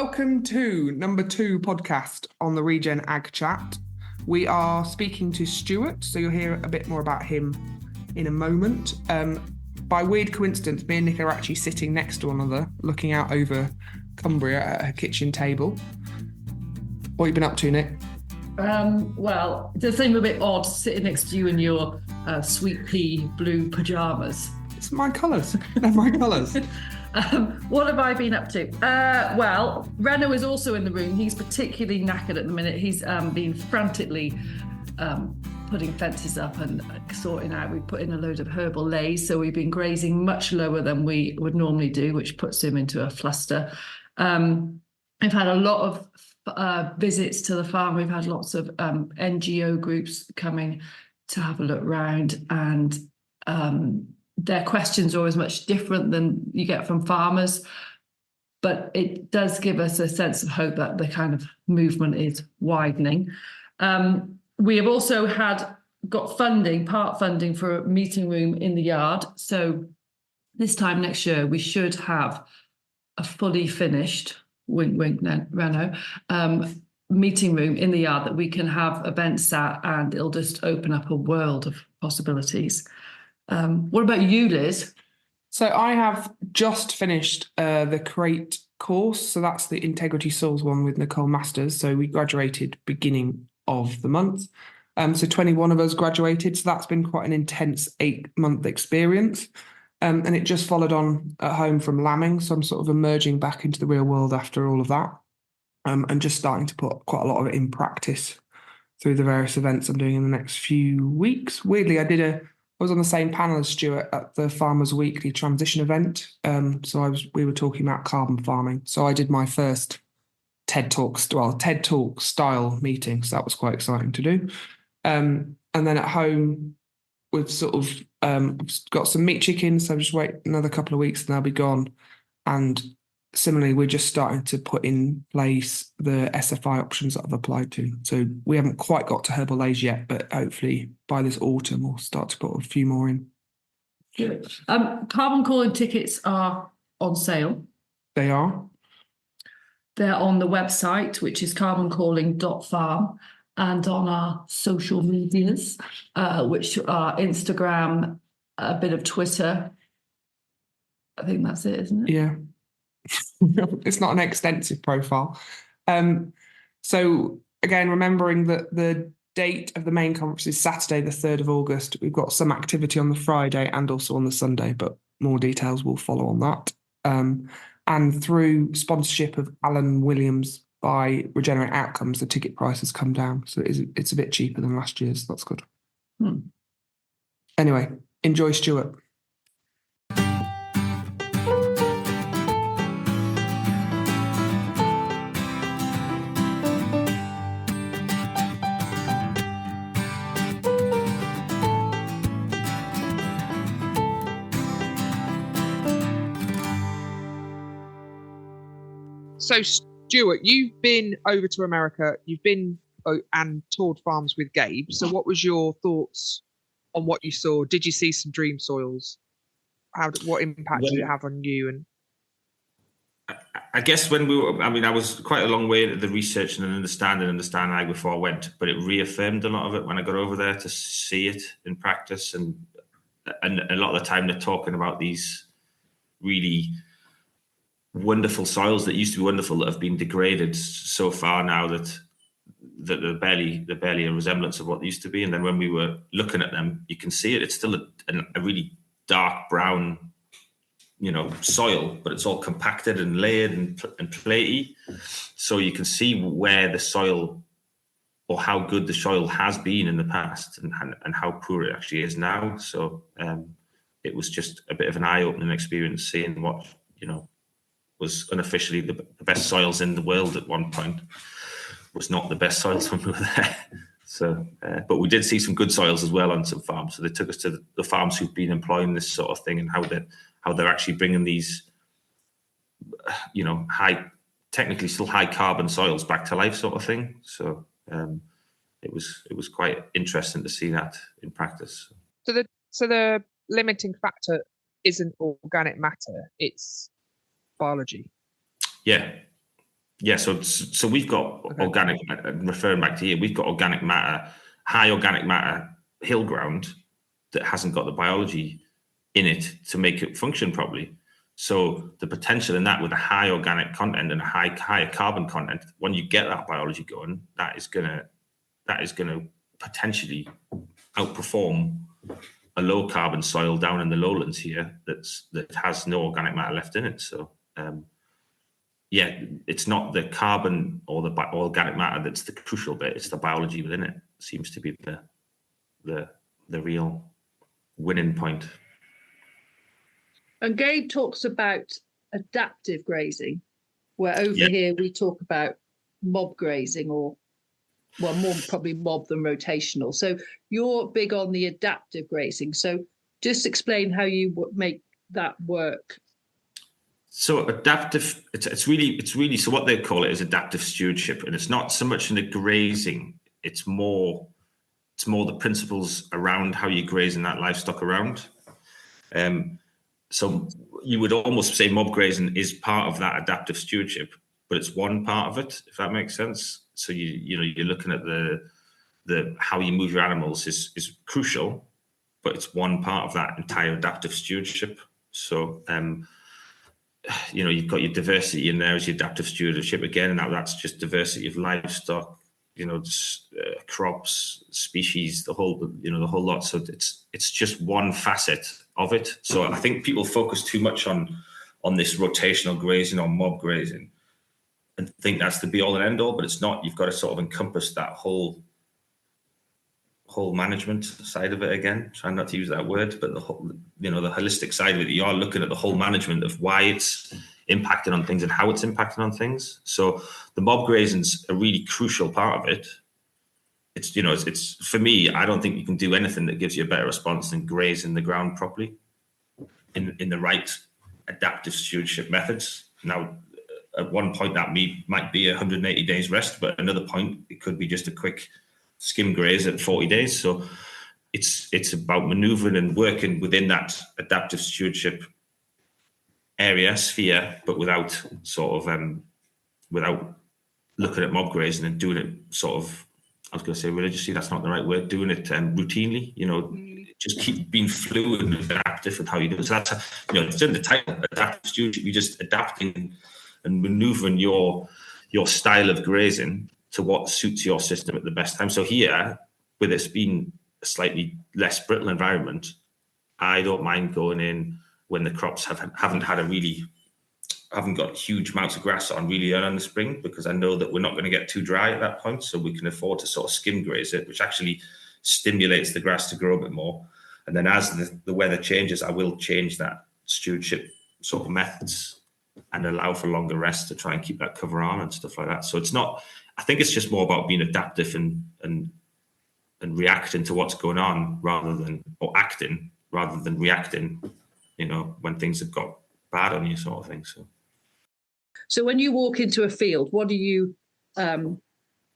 Welcome to number 2 podcast on the ReGen Ag Chat. We are speaking to Stuart, so you'll hear a bit more about him in a moment. By weird coincidence, me and Nick are actually sitting next to one another, looking out over Cumbria at her kitchen table. What have you been up to, Nick? Well, it does seem a bit odd sitting next to you in your sweet pea blue pyjamas. It's my colours. They're my colours. What have I been up to? Well, Reno is also in the room. He's particularly knackered at the minute. He's been frantically putting fences up and sorting out. We put in a load of herbal lays, so we've been grazing much lower than we would normally do, which puts him into a fluster. I've had a lot of visits to the farm. We've had lots of NGO groups coming to have a look round, and their questions are always much different than you get from farmers, but it does give us a sense of hope that the kind of movement is widening. We have also got part funding for a meeting room in the yard. So this time next year, we should have a fully finished, wink, wink, Reno, meeting room in the yard that we can have events at, and it'll just open up a world of possibilities. What about you, Liz? So I have just finished the Create course. So that's the Integrity Soils one with Nicole Masters. So we graduated beginning of the month. So 21 of us graduated. So that's been quite an intense 8-month experience. And it just followed on at home from lambing. So I'm sort of emerging back into the real world after all of that. And just starting to put quite a lot of it in practice through the various events I'm doing in the next few weeks. Weirdly, I was on the same panel as Stuart at the Farmers Weekly transition event. We were talking about carbon farming. So I did my first TED Talk style meeting. So that was quite exciting to do. And then at home, we've sort of got some meat chickens. So I'll just wait another couple of weeks and they'll be gone. And similarly, we're just starting to put in place the SFI options that I've applied to. So we haven't quite got to herbal lays yet, but hopefully by this autumn we'll start to put a few more in. Good. Carbon calling tickets are on sale. They are. They're on the website, which is carboncalling.farm, and on our social medias, which are Instagram, a bit of Twitter. I think that's it, isn't it? Yeah. It's not an extensive profile. So again, remembering that the date of the main conference is Saturday, the 3rd of August. We've got some activity on the Friday and also on the Sunday, but more details will follow on that. And through sponsorship of Alan Williams by Regenerate Outcomes, the ticket price has come down. So it's a bit cheaper than last year's. So that's good. Anyway, enjoy Stuart. So, Stuart, you've been over to America. You've been and toured farms with Gabe. So what was your thoughts on what you saw? Did you see some dream soils? What impact did it have on you? And I guess when I was quite a long way into the research and understanding ag before I went, but it reaffirmed a lot of it when I got over there to see it in practice. And a lot of the time they're talking about these really wonderful soils that used to be wonderful that have been degraded so far now that they're barely a resemblance of what they used to be. And then when we were looking at them, you can see it. It's still a really dark brown, soil, but it's all compacted and layered and platey. So you can see where the soil or how good the soil has been in the past and how poor it actually is now. So it was just a bit of an eye-opening experience seeing what, was unofficially the best soils in the world at one point was not the best soils when we were there. So, but we did see some good soils as well on some farms. So they took us to the farms who've been employing this sort of thing and how they're actually bringing these, technically still high carbon soils back to life sort of thing. So it was quite interesting to see that in practice. So the limiting factor isn't organic matter; it's biology. Yeah, Yeah, so we've got organic, referring back to here, we've got organic matter, high organic matter hill ground that hasn't got the biology in it to make it function properly. So the potential in that with a high organic content and a higher carbon content, when you get that biology going, that is gonna potentially outperform a low carbon soil down in the lowlands here that has no organic matter left in it. So yeah, it's not the carbon or the organic matter that's the crucial bit. It's the biology within it. Seems to be the real winning point. And Gabe talks about adaptive grazing, where over here we talk about mob grazing, or well, more probably mob than rotational. So you're big on the adaptive grazing. So just explain how you make that work. So adaptive, it's really so what they call it is adaptive stewardship, and it's not so much in the grazing. It's more the principles around how you're grazing that livestock around. So you would almost say mob grazing is part of that adaptive stewardship, but it's one part of it, if that makes sense. So you're looking at the how you move your animals is crucial, but it's one part of that entire adaptive stewardship. So you've got your diversity in there as your adaptive stewardship again, and that's just diversity of livestock, crops, species, the whole lot. So it's just one facet of it. So I think people focus too much on this rotational grazing or mob grazing and think that's the be all and end all, but it's not. You've got to sort of encompass that whole management side of it again. Trying not to use that word, but the whole, the holistic side of it. You are looking at the whole management of why it's impacting on things and how it's impacting on things. So the mob grazing's a really crucial part of it. It's for me, I don't think you can do anything that gives you a better response than grazing the ground properly in the right adaptive stewardship methods. Now, at one point that might be 180 days rest, but another point it could be just a quick skim graze at 40 days. So it's about maneuvering and working within that adaptive stewardship sphere, but without without looking at mob grazing and doing it sort of, I was going to say religiously, that's not the right word, doing it routinely, just keep being fluid and adaptive with how you do it. So that's, it's in the title, adaptive stewardship. You're just adapting and maneuvering your style of grazing to what suits your system at the best time. So here, with it's been a slightly less brittle environment, I don't mind going in when the crops haven't got huge amounts of grass on really early in the spring, because I know that we're not going to get too dry at that point. So we can afford to sort of skim graze it, which actually stimulates the grass to grow a bit more. And then as the weather changes, I will change that stewardship sort of methods and allow for longer rest to try and keep that cover on and stuff like that. So it's not, I think it's just more about being adaptive and reacting to what's going on acting rather than reacting, when things have got bad on you, sort of thing. So when you walk into a field, what are you kind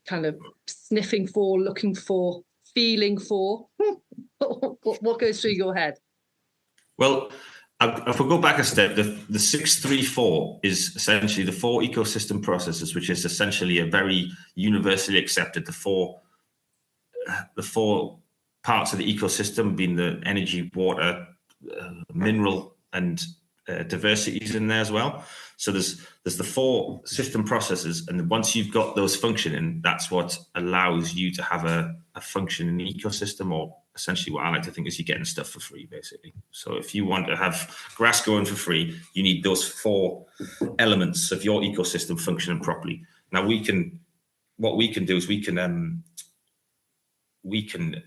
of sniffing for, looking for, feeling for? What goes through your head? Well, if we go back a step, the 634 is essentially the 4 ecosystem processes, which is essentially a very universally accepted, the four parts of the ecosystem being the energy, water, mineral, and diversities in there as well. So there's the 4 system processes, and once you've got those functioning, that's what allows you to have a functioning ecosystem, or essentially what I like to think is you're getting stuff for free, basically. So if you want to have grass growing for free, you need those 4 elements of your ecosystem functioning properly. Now what we can do is we can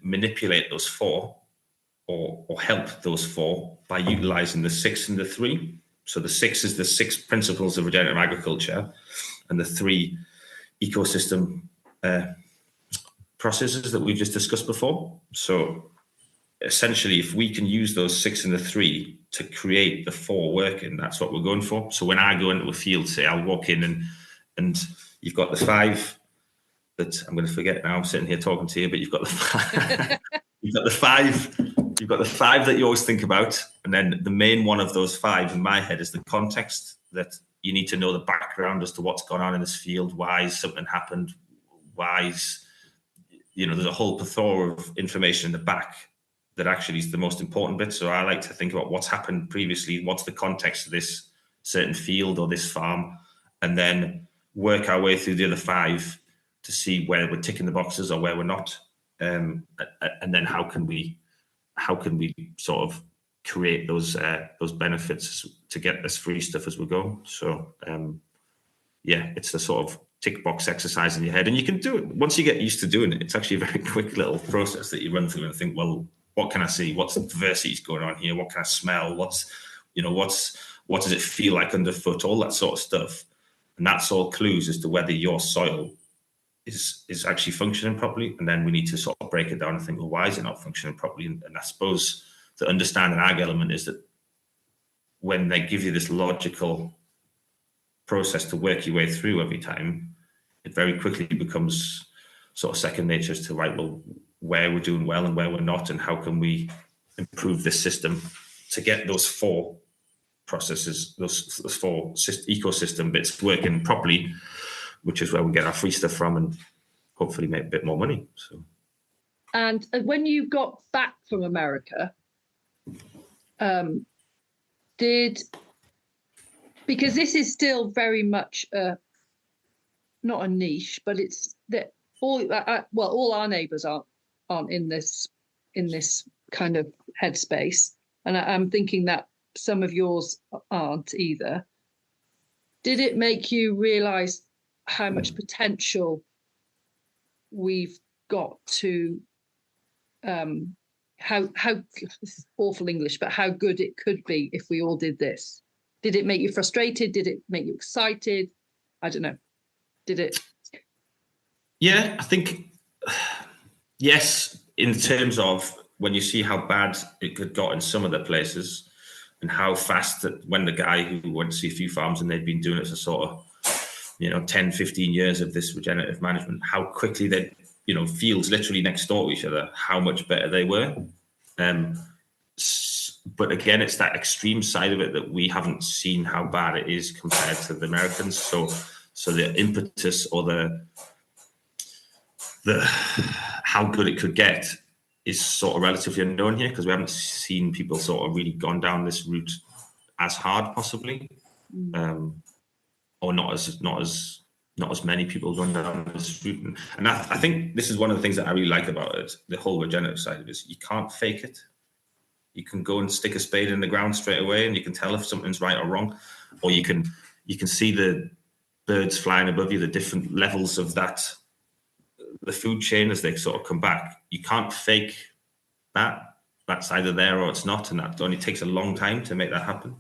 manipulate those 4 or help those 4 by utilizing the 6 and the 3. So the 6 is the 6 principles of regenerative agriculture, and the 3 ecosystem processes that we've just discussed before. So essentially, if we can use those 6 and the 3 to create the 4 working, that's what we're going for. So when I go into a field, say I'll walk in and you've got the 5 that I'm going to forget now. I'm sitting here talking to you, but you've got the 5. You've got the 5 that you always think about, and then the main one of those 5 in my head is the context that you need to know the background as to what's gone on in this field, why something happened, there's a whole plethora of information in the back that actually is the most important bit. So I like to think about what's happened previously, what's the context of this certain field or this farm, and then work our way through the other 5 to see where we're ticking the boxes or where we're not. And then how can we sort of create those benefits to get this free stuff as we go. So it's a sort of tick box exercise in your head, and you can do it once you get used to doing it. It's actually a very quick little process that you run through and think, well, what can I see? What's the diversities going on here? What can I smell? What does it feel like underfoot? All that sort of stuff, and that's all clues as to whether your soil is actually functioning properly. And then we need to sort of break it down and think, well, why is it not functioning properly? And I suppose the understanding ag element is that when they give you this logical process to work your way through every time, it very quickly becomes sort of second nature as to, right, well, where we're doing well and where we're not, and how can we improve this system to get those 4 processes, those 4 ecosystem bits working properly, which is where we get our free stuff from and hopefully make a bit more money. So, and when you got back from America, because this is still very much not a niche, but it's that all our neighbours aren't in this kind of headspace, and I'm thinking that some of yours aren't either. Did it make you realise how much potential we've got to how this is awful English, but how good it could be if we all did this? Did it make you frustrated? Did it make you excited? I don't know. Did it? Yeah, I think yes, in terms of when you see how bad it could got in some of the places, and how fast that when the guy who went to see a few farms and they'd been doing it for sort of 10, 15 years of this regenerative management, how quickly they, fields literally next door to each other, how much better they were. But again, it's that extreme side of it that we haven't seen how bad it is compared to the Americans. So the impetus or the how good it could get is sort of relatively unknown here, because we haven't seen people sort of really gone down this route as hard, possibly. Or not as many people going down this route. And I think this is one of the things that I really like about it, the whole regenerative side of it, is you can't fake it. You can go and stick a spade in the ground straight away and you can tell if something's right or wrong, or you can see the birds flying above you, the different levels of the food chain as they sort of come back. You can't fake that. That's either there or it's not, and that only takes a long time to make that happen.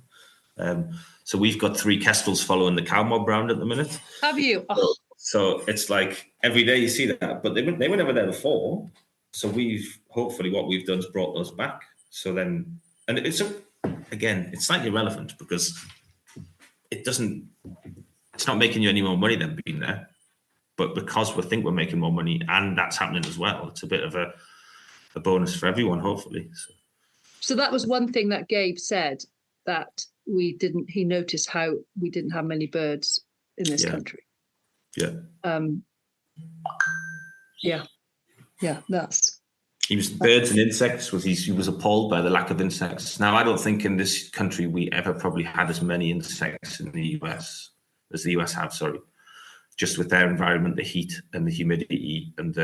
So we've got 3 kestrels following the cow mob round at the minute. Have you? Oh. So it's like every day you see that, but they were never there before. So hopefully what we've done is brought those back. So then, and it's slightly irrelevant because it's not making you any more money than being there, but because we think we're making more money and that's happening as well, it's a bit of a bonus for everyone, hopefully. So that was one thing that Gabe said, that he noticed how we didn't have many birds in this country. Yeah. He was birds and insects. He was appalled by the lack of insects. Now, I don't think in this country we ever probably had as many insects in the US as the US have. Sorry, just with their environment, the heat and the humidity, and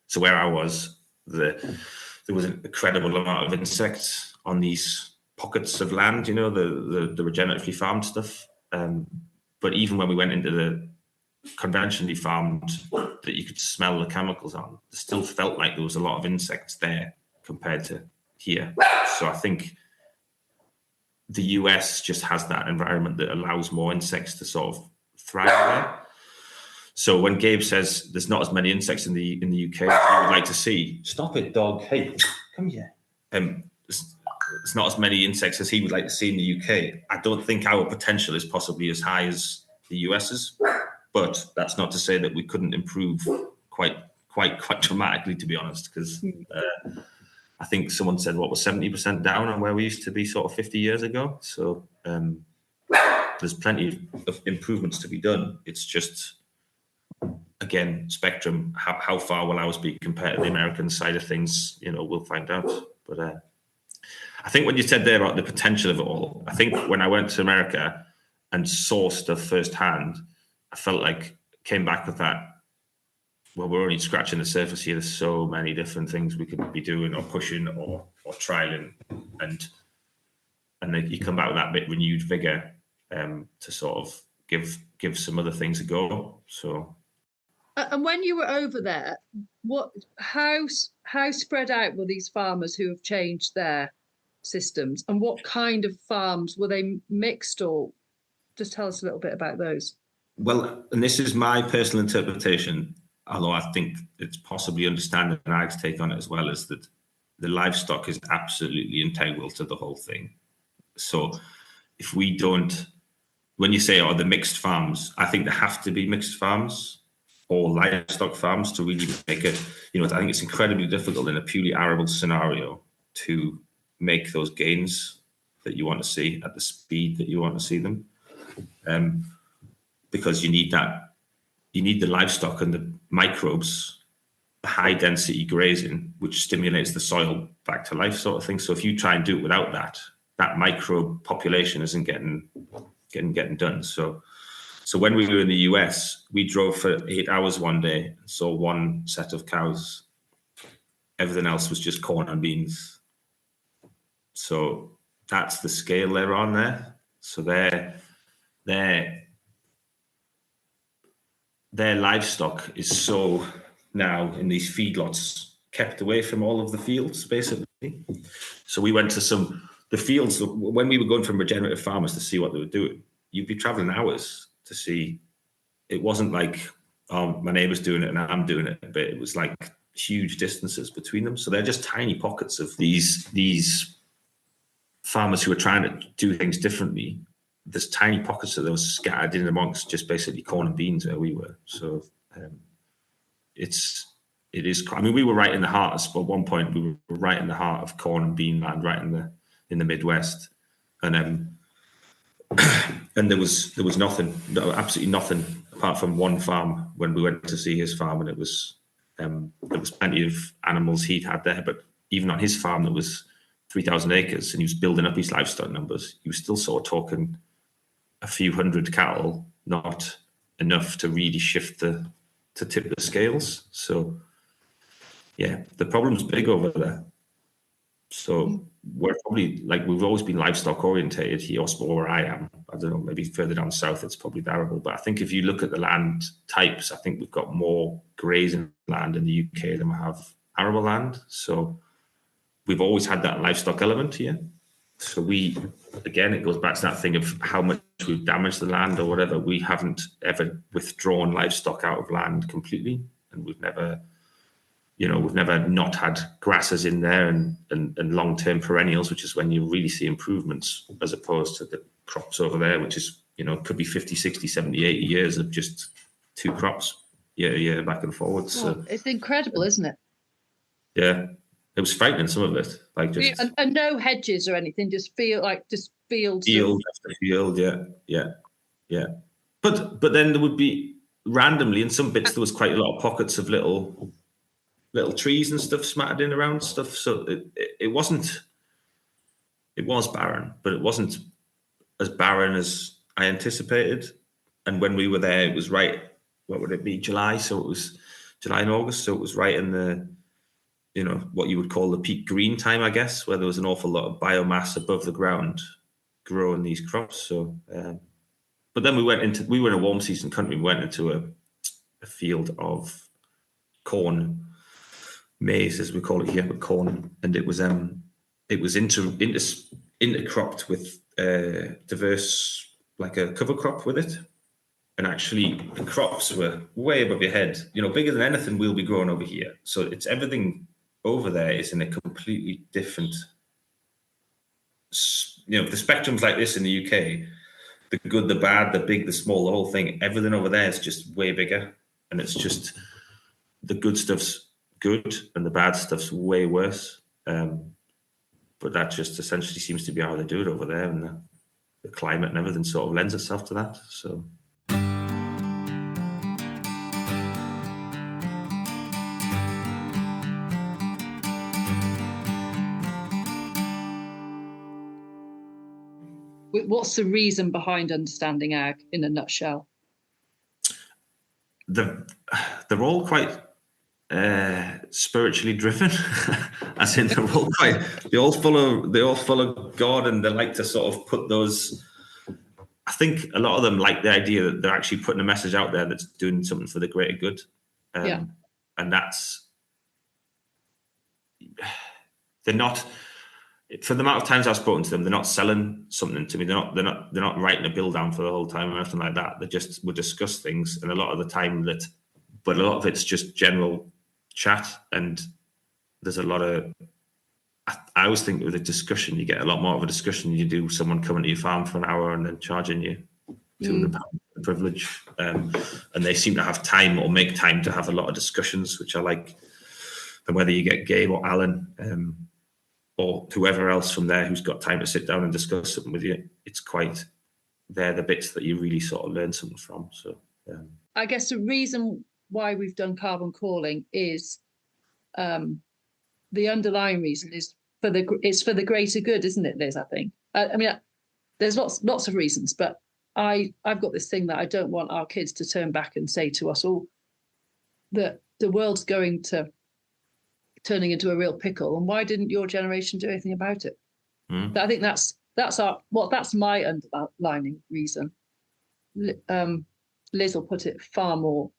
so where I was, there was an incredible amount of insects on these pockets of land. The regeneratively farmed stuff. But even when we went into the conventionally farmed that you could smell the chemicals on, it still felt like there was a lot of insects there compared to here. So I think the US just has that environment that allows more insects to sort of thrive there. So when Gabe says there's not as many insects in the UK as he would like to see, stop it, dog. Hey, come here. It's not as many insects as he would like to see in the UK. I don't think our potential is possibly as high as the US's. But that's not to say that we couldn't improve quite dramatically, to be honest, because I think someone said, what was 70% down on where we used to be sort of 50 years ago. So there's plenty of improvements to be done. It's just, again, spectrum, how far will ours be compared to the American side of things? We'll find out. But I think what you said there about the potential of it all, I think when I went to America and saw stuff firsthand, I felt like came back with that, well, we're only scratching the surface here. There's so many different things we could be doing or pushing or trialing, and then you come back with that bit renewed vigor to sort of give some other things a go. So. And when you were over there, how spread out were these farmers who have changed their systems, and what kind of farms were they mixed, or just tell us a little bit about those? Well, and this is my personal interpretation, although I think it's possibly understanding Ag's take on it as well, is that the livestock is absolutely integral to the whole thing. So if we don't, when you say, the mixed farms, I think there have to be mixed farms or livestock farms to really make it, I think it's incredibly difficult in a purely arable scenario to make those gains that you want to see at the speed that you want to see them. Because you need the livestock and the microbes, the high density grazing, which stimulates the soil back to life sort of thing. So if you try and do it without that microbe population isn't getting done. So when we were in the US, we drove for 8 hours one day and saw one set of cows. Everything else was just corn and beans. So that's the scale they're on there. So their livestock is so now in these feedlots kept away from all of the fields, basically. So we went to the fields when we were going from regenerative farmers to see what they were doing. You'd be traveling hours to see. It wasn't like, my neighbor's doing it and I'm doing it, but it was like huge distances between them. So they're just tiny pockets of these farmers who are trying to do things differently. There's tiny pockets of those scattered in amongst just basically corn and beans where we were. So it is. I mean, we were right in the heart. At one point, we were right in the heart of corn and bean land, right in the Midwest, and there was nothing, absolutely nothing, apart from one farm when we went to see his farm, and it was there was plenty of animals he'd had there, but even on his farm that was 3,000 acres, and he was building up his livestock numbers, he was still sort of talking a few hundred cattle, not enough to really shift to tip the scales. So yeah, the problem's big over there. So we're probably, like, we've always been livestock orientated here, or where I am. I don't know, maybe further down south it's probably arable, but I think if you look at the land types, I think we've got more grazing land in the UK than we have arable land. So we've always had that livestock element here. So again, it goes back to that thing of how much we've damaged the land or whatever. We haven't ever withdrawn livestock out of land completely, and we've never not had grasses in there and long-term perennials, which is when you really see improvements, as opposed to the crops over there, which is, could be 50, 60, 70, 80 years of just two crops year to year back and forward. So it's incredible, isn't it? Yeah. It was frightening, some of it. Like just and no hedges or anything, just fields. Field after field, yeah. But then there would be randomly in some bits there was quite a lot of pockets of little trees and stuff smattered in around stuff. So it wasn't. It was barren, but it wasn't as barren as I anticipated. And when we were there, it was right. What would it be? July. So it was July and August. So it was right in the, what you would call the peak green time, I guess, where there was an awful lot of biomass above the ground growing these crops. So, but then we were in a warm season country. We went into a field of corn, maize as we call it here, but corn, and it was intercropped with diverse, like a cover crop with it. And actually, the crops were way above your head, bigger than anything we'll be growing over here. So it's everything over there is in a completely different, the spectrum's like this in the UK, the good, the bad, the big, the small, the whole thing, everything over there is just way bigger. And it's just, the good stuff's good and the bad stuff's way worse. But that just essentially seems to be how they do it over there. And the climate and everything sort of lends itself to that. So. What's the reason behind understanding ag in a nutshell? They're all quite spiritually driven, as in they all follow God, and they like to sort of put those. I think a lot of them like the idea that they're actually putting a message out there that's doing something for the greater good, and that's they're not. For the amount of times I've spoken to them, they're not selling something to me. They're not writing a bill down for the whole time or anything like that. They just will discuss things, and a lot of the time but a lot of it's just general chat. And there's a lot of. I always think with a discussion, you get a lot more of a discussion than you do someone coming to your farm for an hour and then charging you £200 privilege. And they seem to have time or make time to have a lot of discussions, which I like. And whether you get Gabe or Alan. Or whoever else from there who's got time to sit down and discuss something with you, they're the bits that you really sort of learn something from. So, I guess the reason why we've done carbon calling is the underlying reason is it's for the greater good, isn't it, Liz? I think. I mean, there's lots of reasons, but I've got this thing that I don't want our kids to turn back and say to us all that the world's turning into a real pickle, and why didn't your generation do anything about it? I think that's my underlining reason. Liz will put it far more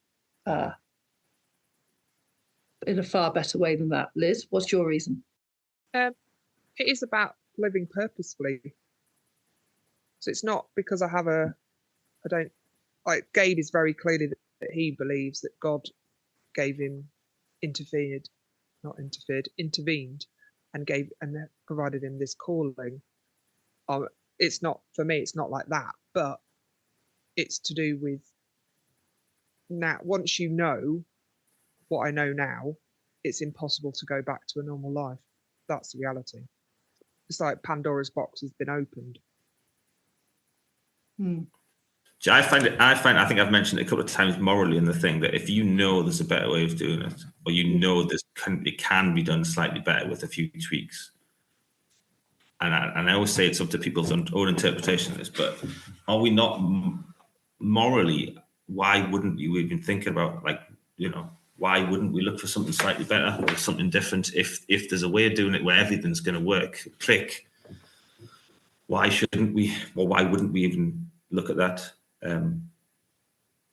in a far better way than that. Liz, what's your reason? It is about living purposefully. So it's not because Gabe is very clearly that he believes that God intervened and provided him this calling. It's not, for me, it's not like that, but it's to do with now, once you know what I know now, it's impossible to go back to a normal life. That's the reality. It's like Pandora's box has been opened. I think I've mentioned it a couple of times morally in the thing that if you know there's a better way of doing it, or you know it can be done slightly better with a few tweaks, and I always say it's up to people's own interpretation of this, but are we not morally? Why wouldn't you even think about why wouldn't we look for something slightly better or something different if there's a way of doing it where everything's going to work? Click. Why shouldn't we? Or why wouldn't we even look at that? And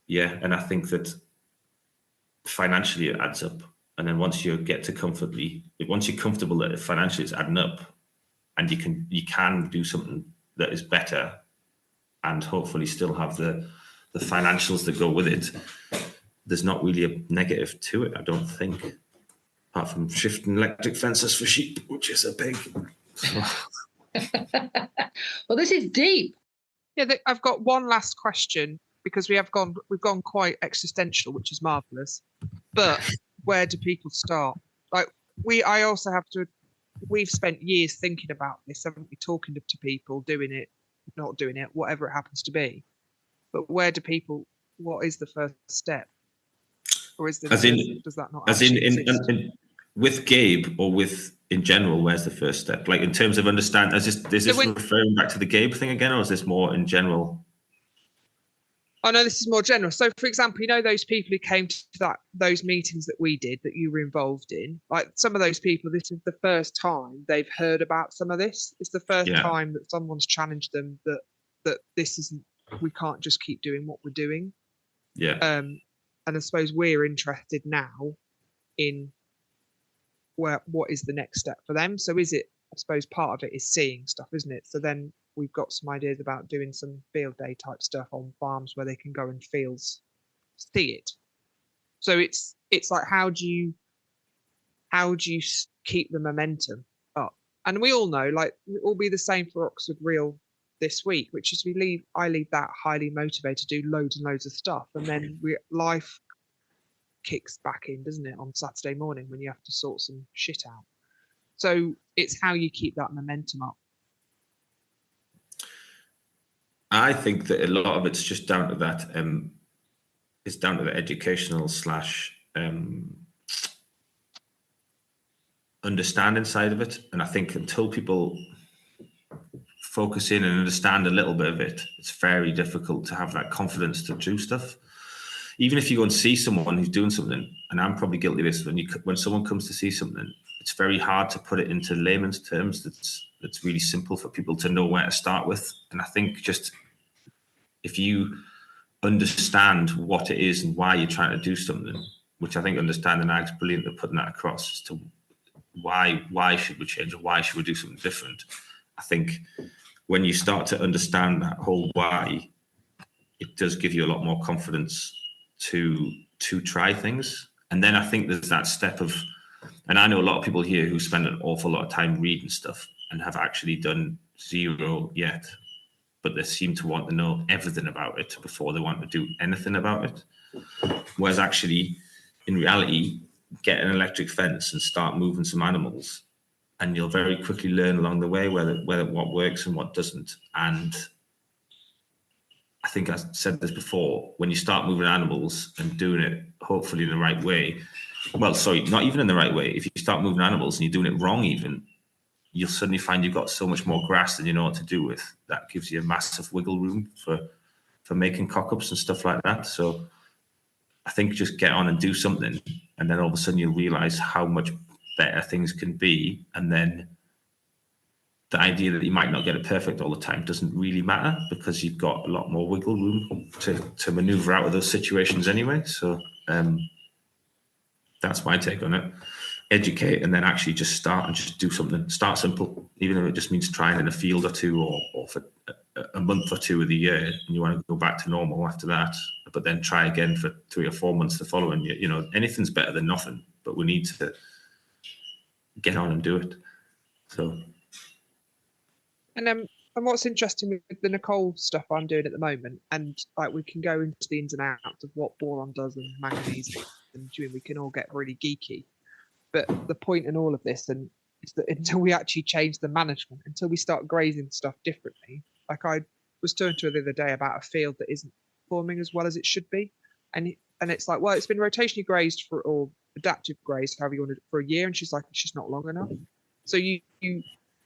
I think that financially it adds up. And then once you're comfortable that financially it's adding up, and you can do something that is better, and hopefully still have the financials that go with it, there's not really a negative to it, I don't think, apart from shifting electric fences for sheep, which is a big. Well, this is deep. Yeah, I've got one last question because we've gone quite existential, which is marvelous. But where do people start? We've spent years thinking about this, haven't we? Talking to people, doing it, not doing it, whatever it happens to be. But what is the first step? Or does that not exist? With Gabe or with in general, where's the first step? Like in terms of understand, is this referring back to the Gabe thing again, or is this more in general? Oh no, this is more general. So, for example, those people who came to those meetings that we did, that you were involved in, like some of those people, this is the first time they've heard about some of this. It's the first time that someone's challenged them that this isn't. We can't just keep doing what we're doing. Yeah. And I suppose we're interested now in what is the next step for them. So is it, I suppose part of it is seeing stuff, isn't it? So then we've got some ideas about doing some field day type stuff on farms where they can go in fields, see it. So it's like, how do you keep the momentum up? And we all know, like, it will be the same for Oxford Real this week, which is I leave that highly motivated to do loads and loads of stuff, and then life kicks back in, doesn't it, on Saturday morning when you have to sort some shit out. So it's how you keep that momentum up. I think that a lot of it's just down to that. It's down to the educational / understanding side of it. And I think until people focus in and understand a little bit of it, it's very difficult to have that confidence to do stuff. Even if you go and see someone who's doing something, and I'm probably guilty of this, when someone comes to see something, it's very hard to put it into layman's terms that's really simple for people to know where to start with. And I think just if you understand what it is and why you're trying to do something, which I think Understanding Ag's brilliant at putting that across as to why should we change, or why should we do something different. I think when you start to understand that whole why, it does give you a lot more confidence to try things. And then I think there's that step of, and I know a lot of people here who spend an awful lot of time reading stuff and have actually done zero yet, but they seem to want to know everything about it before they want to do anything about it. Whereas actually, in reality, get an electric fence and start moving some animals, and you'll very quickly learn along the way whether what works and what doesn't. And I think I said this before, when you start moving animals and doing it hopefully in the right way, well, sorry, not even in the right way. If you start moving animals and you're doing it wrong even, you'll suddenly find you've got so much more grass than you know what to do with. That gives you a massive wiggle room for making cock-ups and stuff like that. So I think just get on and do something, and then all of a sudden you'll realize how much better things can be. And then the idea that you might not get it perfect all the time doesn't really matter, because you've got a lot more wiggle room to maneuver out of those situations anyway. So that's my take on it. Educate, and then actually just start and just do something. Start simple, even if it just means trying in a field or two, or for a month or two of the year, and you want to go back to normal after that, but then try again for 3 or 4 months the following year. You know, anything's better than nothing, but we need to get on and do it. So. And what's interesting with the Nicole stuff I'm doing at the moment, and like we can go into the ins and outs of what boron does and manganese, and we can all get really geeky. But the point in all of this, and is that until we actually change the management, until we start grazing stuff differently, like I was talking to her the other day about a field that isn't performing as well as it should be, and it's like, well, it's been rotationally grazed or adaptive grazed, however you want it, for a year, and she's like, it's just not long enough. So you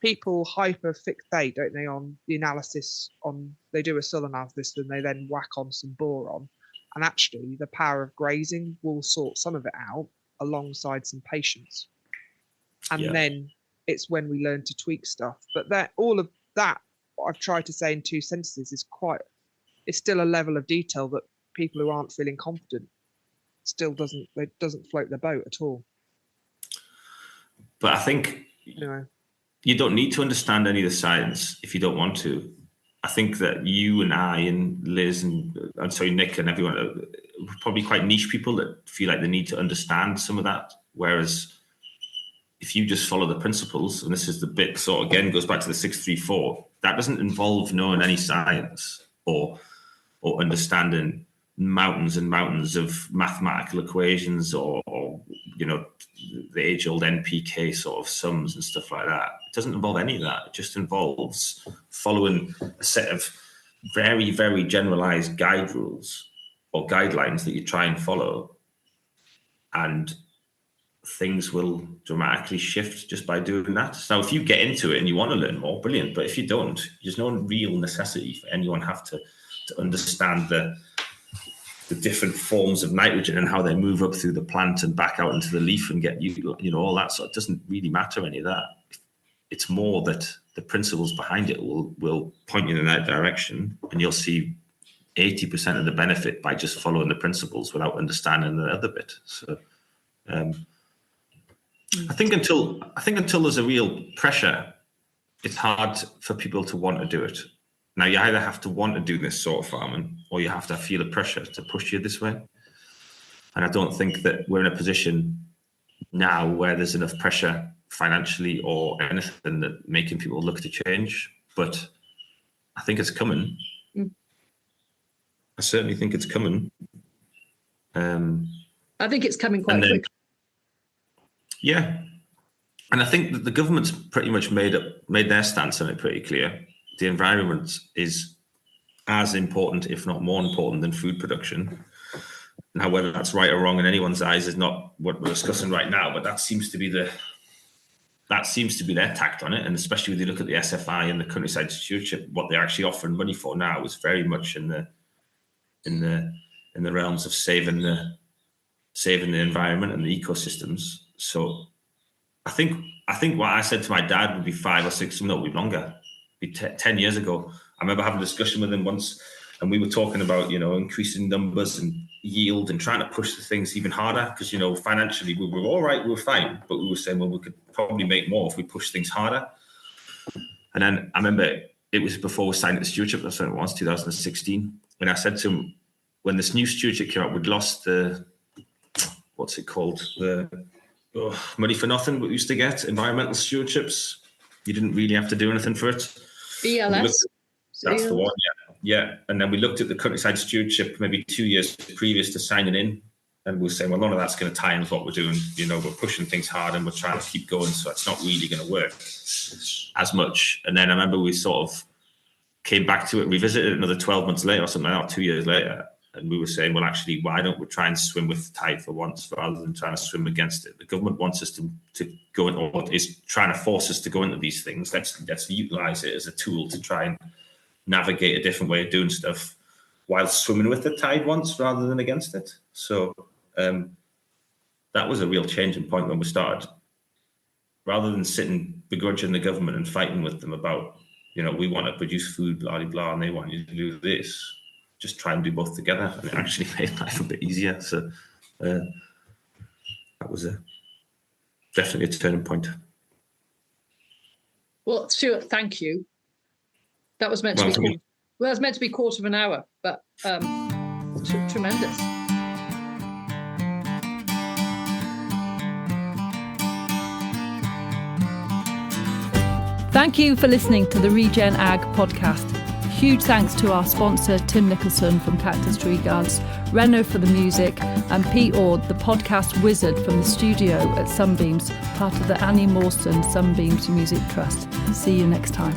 people hyper fixate, don't they, on the analysis, they do a soil analysis and they then whack on some boron, and actually the power of grazing will sort some of it out alongside some patience, and then it's when we learn to tweak stuff. But that all of that, what I've tried to say in 2 sentences, is it's still a level of detail that people who aren't feeling confident still doesn't float their boat at all. But I think you don't need to understand any of the science if you don't want to. I think that you and I and Liz and Nick and everyone are probably quite niche people that feel like they need to understand some of that. Whereas if you just follow the principles, and this is the bit sort of again goes back to the 634, that doesn't involve knowing any science or understanding mountains and mountains of mathematical equations or the age-old NPK sort of sums and stuff like that. It doesn't involve any of that. It just involves following a set of very, very generalized guide rules or guidelines that you try and follow, and things will dramatically shift just by doing that. So if you get into it and you want to learn more, brilliant. But if you don't, there's no real necessity for anyone have to understand the different forms of nitrogen and how they move up through the plant and back out into the leaf and get all that. So it doesn't really matter any of that. It's more that the principles behind it will point you in that direction, and you'll see 80% of the benefit by just following the principles without understanding the other bit. So I think until there's a real pressure, it's hard for people to want to do it. Now, you either have to want to do this sort of farming, or you have to feel a pressure to push you this way. And I don't think that we're in a position now where there's enough pressure financially or anything that making people look to change. But I think it's coming. I certainly think it's coming. I think it's coming quite quick. Yeah. And I think that the government's pretty much made their stance on it pretty clear. The environment is as important, if not more important, than food production. Now, whether that's right or wrong in anyone's eyes is not what we're discussing right now, but that seems to be their tact on it. And especially when you look at the SFI and the countryside stewardship, what they're actually offering money for now is very much in the realms of saving the environment and the ecosystems. So I think what I said to my dad would be 5 or 6, no, it would be longer, it'd be 10 years ago. I remember having a discussion with him once, and we were talking about, increasing numbers and yield and trying to push the things even harder, because, financially we were all right, we were fine, but we were saying, well, we could probably make more if we push things harder. And then I remember it was before we signed the stewardship, that's when it was, 2016. And I said to him, when this new stewardship came out, we'd lost the, what's it called? The money for nothing we used to get, environmental stewardships. You didn't really have to do anything for it. ELS. That's the one, yeah. And then we looked at the countryside stewardship maybe 2 years previous to signing in, and we were saying, well, none of that's going to tie in with what we're doing. We're pushing things hard and we're trying to keep going, so it's not really going to work as much. And then I remember we sort of came back to it, revisited it another 12 months later or something like that, 2 years later. And we were saying, well, actually, why don't we try and swim with the tide for once rather than trying to swim against it? The government wants us to go in, or is trying to force us to go into these things. Let's utilize it as a tool to try and navigate a different way of doing stuff while swimming with the tide once rather than against it. So that was a real changing point when we started. Rather than sitting begrudging the government and fighting with them about, we want to produce food, blah, blah, blah, and they want you to do this. Just try and do both together, and it actually made life a bit easier. So that was definitely a turning point. Well, Stuart, thank you. That was meant to be. Well, it was meant to be quarter of an hour, but tremendous. Thank you for listening to the ReGen Ag podcast. Huge thanks to our sponsor, Tim Nicholson from Cactus Tree Guards, Reno for the music, and Pete Ord, the podcast wizard from the studio at Sunbeams, part of the Annie Mawson Sunbeams Music Trust. See you next time.